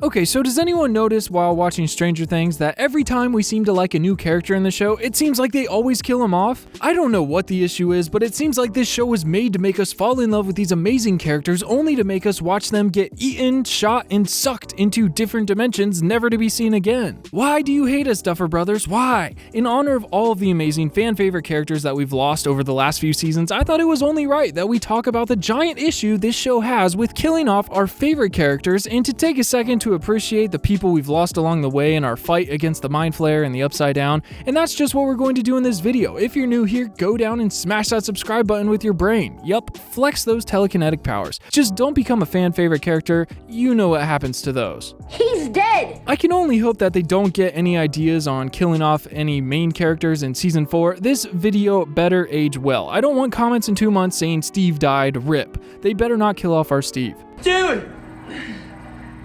Okay, so does anyone notice while watching Stranger Things that every time we seem to like a new character in the show, it seems like they always kill him off? I don't know what the issue is, but it seems like this show was made to make us fall in love with these amazing characters only to make us watch them get eaten, shot, and sucked into different dimensions never to be seen again. Why do you hate us, Duffer Brothers? Why? In honor of all of the amazing fan favorite characters that we've lost over the last few seasons, I thought it was only right that we talk about the giant issue this show has with killing off our favorite characters, and to take a second to appreciate the people we've lost along the way in our fight against the Mind Flayer and the Upside Down, and that's just what we're going to do in this video. If you're new here, go down and smash that subscribe button with your brain. Yup, flex those telekinetic powers. Just don't become a fan favorite character, you know what happens to those. He's dead! I can only hope that they don't get any ideas on killing off any main characters in Season 4. This video better age well. I don't want comments in 2 months saying Steve died, rip. They better not kill off our Steve. Dude!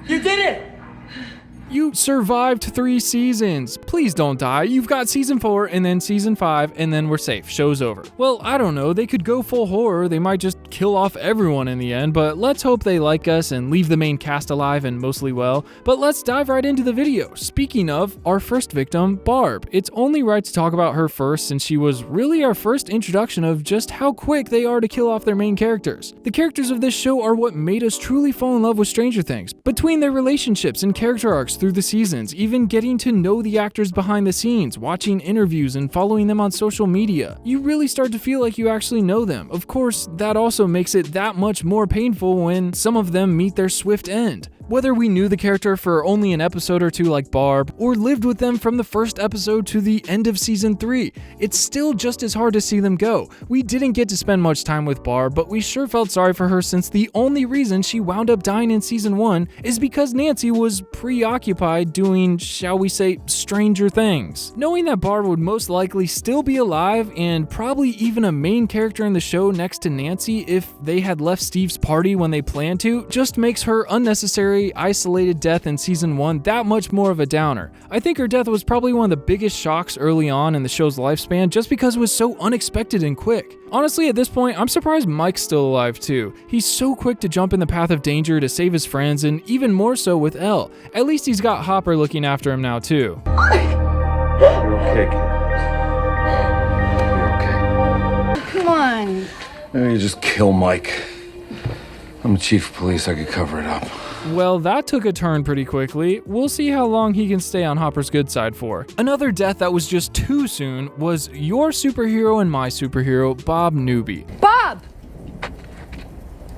You did it! You survived 3 seasons. Please don't die. You've got Season 4 and then Season 5 and then we're safe. Show's over. Well, I don't know. They could go full horror. They might just kill off everyone in the end, but let's hope they like us and leave the main cast alive and mostly well. But let's dive right into the video. Speaking of our first victim, Barb. It's only right to talk about her first since she was really our first introduction of just how quick they are to kill off their main characters. The characters of this show are what made us truly fall in love with Stranger Things. Between their relationships and character arcs through the seasons, even getting to know the actors behind the scenes, watching interviews and following them on social media, you really start to feel like you actually know them. Of course, that also makes it that much more painful when some of them meet their swift end. Whether we knew the character for only an episode or two like Barb, or lived with them from the first episode to the end of Season 3, it's still just as hard to see them go. We didn't get to spend much time with Barb, but we sure felt sorry for her since the only reason she wound up dying in Season 1 is because Nancy was preoccupied doing, shall we say, stranger things. Knowing that Barb would most likely still be alive and probably even a main character in the show next to Nancy if they had left Steve's party when they planned to, just makes her unnecessary isolated death in Season 1 that much more of a downer. I think her death was probably one of the biggest shocks early on in the show's lifespan just because it was so unexpected and quick. Honestly, at this point, I'm surprised Mike's still alive too. He's so quick to jump in the path of danger to save his friends, and even more so with Elle. At least he's got Hopper looking after him now too. You're okay, kid. You're okay. Come on. Maybe you just kill Mike. I'm the chief of police, I could cover it up. Well, that took a turn pretty quickly. We'll see how long he can stay on Hopper's good side for. Another death that was just too soon was your superhero and my superhero, Bob Newby. Bob!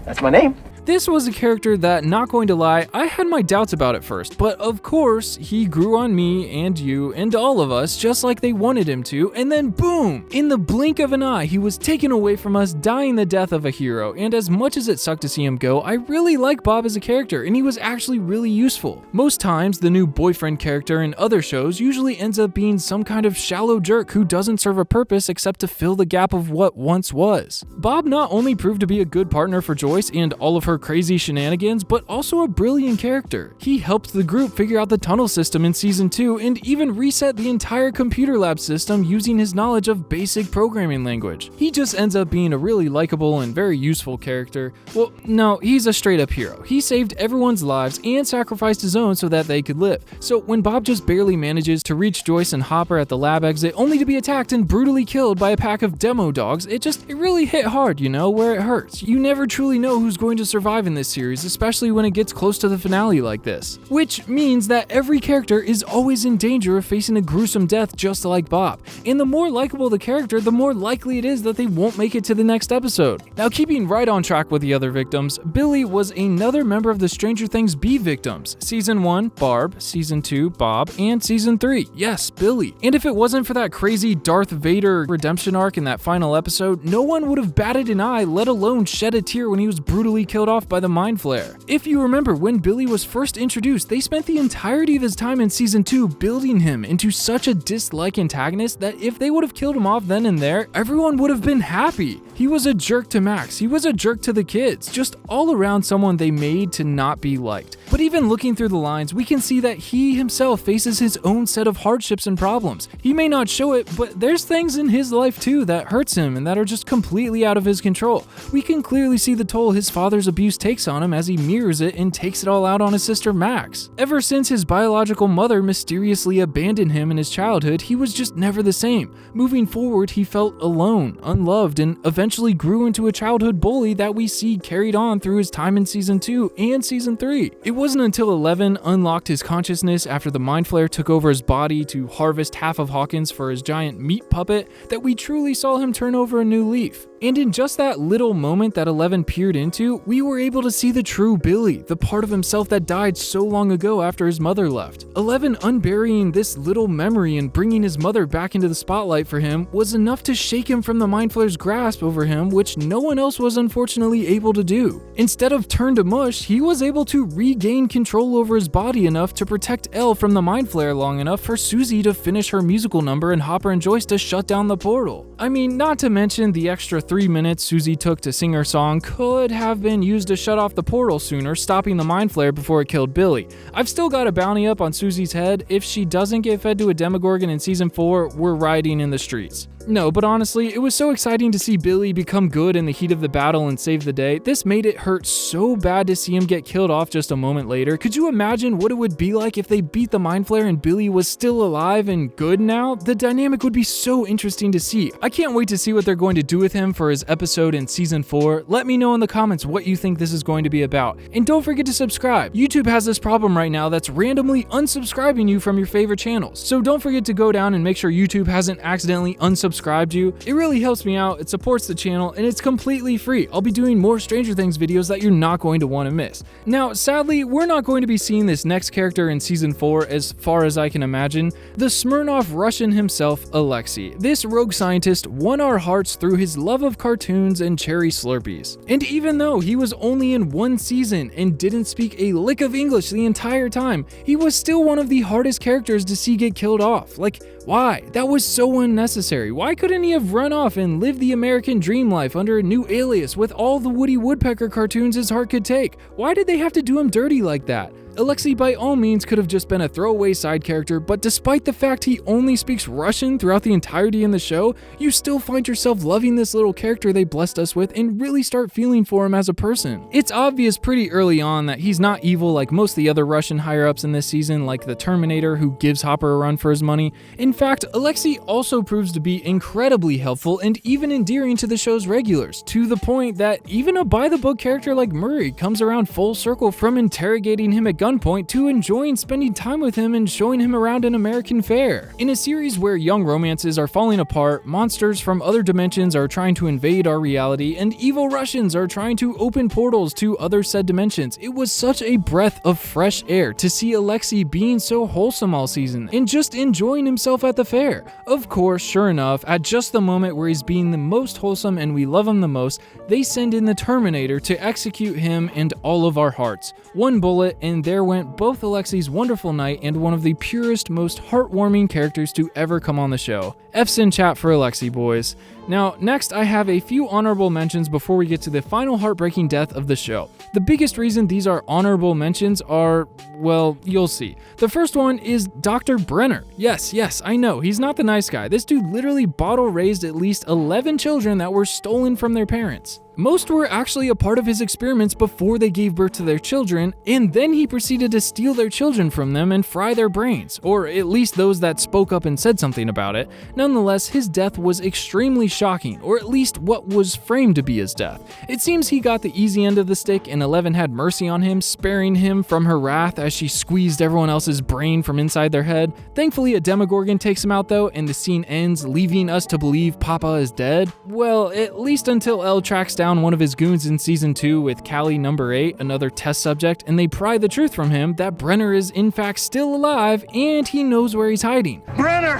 That's my name. This was a character that, not going to lie, I had my doubts about at first, but of course, he grew on me and you and all of us just like they wanted him to, and then boom! In the blink of an eye, he was taken away from us, dying the death of a hero, and as much as it sucked to see him go, I really like Bob as a character, and he was actually really useful. Most times, the new boyfriend character in other shows usually ends up being some kind of shallow jerk who doesn't serve a purpose except to fill the gap of what once was. Bob not only proved to be a good partner for Joyce and all of her crazy shenanigans, but also a brilliant character. He helped the group figure out the tunnel system in Season 2 and even reset the entire computer lab system using his knowledge of basic programming language. He just ends up being a really likable and very useful character. Well, no, he's a straight up hero. He saved everyone's lives and sacrificed his own so that they could live. So when Bob just barely manages to reach Joyce and Hopper at the lab exit only to be attacked and brutally killed by a pack of demo dogs, it really hit hard, you know, where it hurts. You never truly know who's going to survive in this series, especially when it gets close to the finale like this. Which means that every character is always in danger of facing a gruesome death just like Bob. And the more likable the character, the more likely it is that they won't make it to the next episode. Now, keeping right on track with the other victims, Billy was another member of the Stranger Things B victims. Season 1, Barb. Season 2, Bob. And Season 3, yes, Billy. And if it wasn't for that crazy Darth Vader redemption arc in that final episode, no one would have batted an eye, let alone shed a tear when he was brutally killed off by the Mind Flayer. If you remember, when Billy was first introduced, they spent the entirety of his time in Season 2 building him into such a dislike antagonist that if they would have killed him off then and there, everyone would have been happy. He was a jerk to Max, he was a jerk to the kids, just all around someone they made to not be liked. But even looking through the lines, we can see that he himself faces his own set of hardships and problems. He may not show it, but there's things in his life too that hurts him and that are just completely out of his control. We can clearly see the toll his father's abuse takes on him as he mirrors it and takes it all out on his sister Max. Ever since his biological mother mysteriously abandoned him in his childhood, he was just never the same. Moving forward, he felt alone, unloved, and eventually grew into a childhood bully that we see carried on through his time in season 2 and season 3. It wasn't until 11 unlocked his consciousness after the Mind Flayer took over his body to harvest half of Hawkins for his giant meat puppet that we truly saw him turn over a new leaf. And in just that little moment that 11 peered into, we were able to see the true Billy, the part of himself that died so long ago after his mother left. 11 unburying this little memory and bringing his mother back into the spotlight for him was enough to shake him from the Mind Flayer's grasp over him, which no one else was unfortunately able to do. Instead of turned to mush, he was able to regain control over his body enough to protect Elle from the Mind Flayer long enough for Susie to finish her musical number and Hopper and Joyce to shut down the portal. I mean, not to mention the extra 3 minutes Susie took to sing her song could have been used to shut off the portal sooner, stopping the Mind Flayer before it killed Billy. I've still got a bounty up on Susie's head. If she doesn't get fed to a Demogorgon in season 4, we're riding in the streets. No, but honestly, it was so exciting to see Billy become good in the heat of the battle and save the day. This made it hurt so bad to see him get killed off just a moment later. Could you imagine what it would be like if they beat the Mind Flayer and Billy was still alive and good now? The dynamic would be so interesting to see. I can't wait to see what they're going to do with him for his episode in season 4. Let me know in the comments what you think this is going to be about. And don't forget to subscribe. YouTube has this problem right now that's randomly unsubscribing you from your favorite channels. So don't forget to go down and make sure YouTube hasn't accidentally unsubscribed you. It really helps me out, it supports the channel, and it's completely free. I'll be doing more Stranger Things videos that you're not going to want to miss. Now, sadly, we're not going to be seeing this next character in season 4 as far as I can imagine. The Smirnoff Russian himself, Alexei. This rogue scientist won our hearts through his love of cartoons and cherry Slurpees. And even though he was only in 1 season and didn't speak a lick of English the entire time, he was still one of the hardest characters to see get killed off. Like, why? That was so unnecessary. Why couldn't he have run off and lived the American dream life under a new alias with all the Woody Woodpecker cartoons his heart could take? Why did they have to do him dirty like that? Alexei by all means could have just been a throwaway side character, but despite the fact he only speaks Russian throughout the entirety in the show, you still find yourself loving this little character they blessed us with and really start feeling for him as a person. It's obvious pretty early on that he's not evil like most of the other Russian higher-ups in this season, like the Terminator who gives Hopper a run for his money. In fact, Alexei also proves to be incredibly helpful and even endearing to the show's regulars, to the point that even a by-the-book character like Murray comes around full circle from interrogating him at gunpoint to enjoying spending time with him and showing him around an American fair. In a series where young romances are falling apart, monsters from other dimensions are trying to invade our reality, and evil Russians are trying to open portals to other said dimensions, it was such a breath of fresh air to see Alexei being so wholesome all season and just enjoying himself at the fair. Of course, sure enough, at just the moment where he's being the most wholesome and we love him the most, they send in the Terminator to execute him and all of our hearts. 1 bullet, and there went both Alexei's wonderful night and one of the purest, most heartwarming characters to ever come on the show. F's in chat for Alexei, boys. Now, next I have a few honorable mentions before we get to the final heartbreaking death of the show. The biggest reason these are honorable mentions are, well, you'll see. The first one is Dr. Brenner. Yes, I know, he's not the nice guy. This dude literally bottle raised at least 11 children that were stolen from their parents. Most were actually a part of his experiments before they gave birth to their children, and then he proceeded to steal their children from them and fry their brains, or at least those that spoke up and said something about it. Nonetheless, his death was extremely shocking, or at least what was framed to be his death. It seems he got the easy end of the stick and Eleven had mercy on him, sparing him from her wrath as she squeezed everyone else's brain from inside their head. Thankfully, a Demogorgon takes him out though, and the scene ends, leaving us to believe Papa is dead. Well, at least until Elle tracks down one of his goons in season 2 with Callie number 8, another test subject, and they pry the truth from him that Brenner is in fact still alive and he knows where he's hiding. Brenner!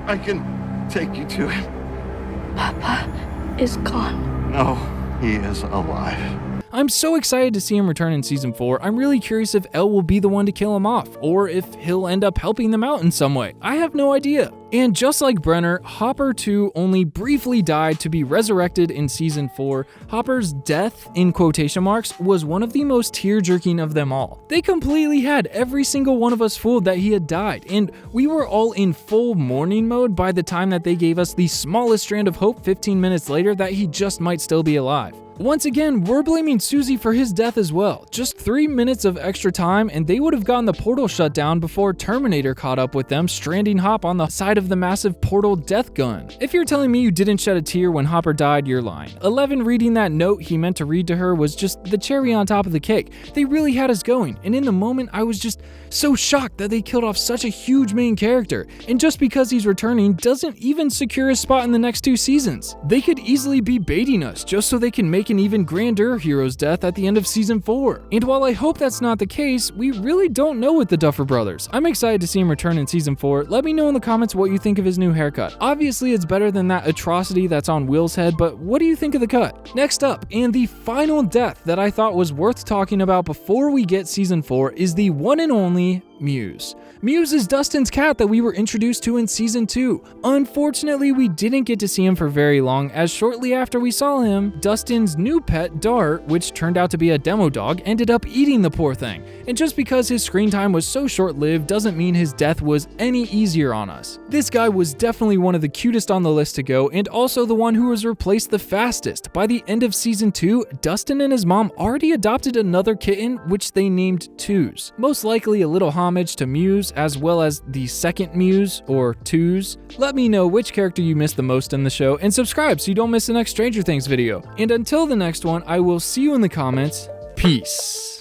I can take you to him. Papa is gone. No, he is alive. I'm so excited to see him return in season 4. I'm really curious if Elle will be the one to kill him off, or if he'll end up helping them out in some way. I have no idea. And just like Brenner, Hopper too only briefly died to be resurrected in season 4. Hopper's death, in quotation marks, was one of the most tear-jerking of them all. They completely had every single one of us fooled that he had died, and we were all in full mourning mode by the time that they gave us the smallest strand of hope 15 minutes later that he just might still be alive. Once again, we're blaming Susie for his death as well. Just 3 minutes of extra time and they would have gotten the portal shut down before Terminator caught up with them, stranding Hop on the side of the massive portal death gun. If you're telling me you didn't shed a tear when Hopper died, you're lying. 11 reading that note he meant to read to her was just the cherry on top of the cake. They really had us going, and in the moment I was just so shocked that they killed off such a huge main character, and just because he's returning doesn't even secure a spot in the next 2 seasons. They could easily be baiting us just so they can make an even grander hero's death at the end of season 4. And while I hope that's not the case, we really don't know with the Duffer Brothers. I'm excited to see him return in season 4. Let me know in the comments what you think of his new haircut. Obviously it's better than that atrocity that's on Will's head, but what do you think of the cut? Next up, and the final death that I thought was worth talking about before we get season 4 is the one and only Muse. Muse is Dustin's cat that we were introduced to in season 2. Unfortunately, we didn't get to see him for very long, as shortly after we saw him, Dustin's new pet, Dart, which turned out to be a demo dog, ended up eating the poor thing. And just because his screen time was so short-lived doesn't mean his death was any easier on us. This guy was definitely one of the cutest on the list to go, and also the one who was replaced the fastest. By the end of season 2, Dustin and his mom already adopted another kitten, which they named Twos. Most likely a little homage to Muse, as well as the second Muse, or Twos. Let me know which character you missed the most in the show, and subscribe so you don't miss the next Stranger Things video. And until the next one, I will see you in the comments. Peace.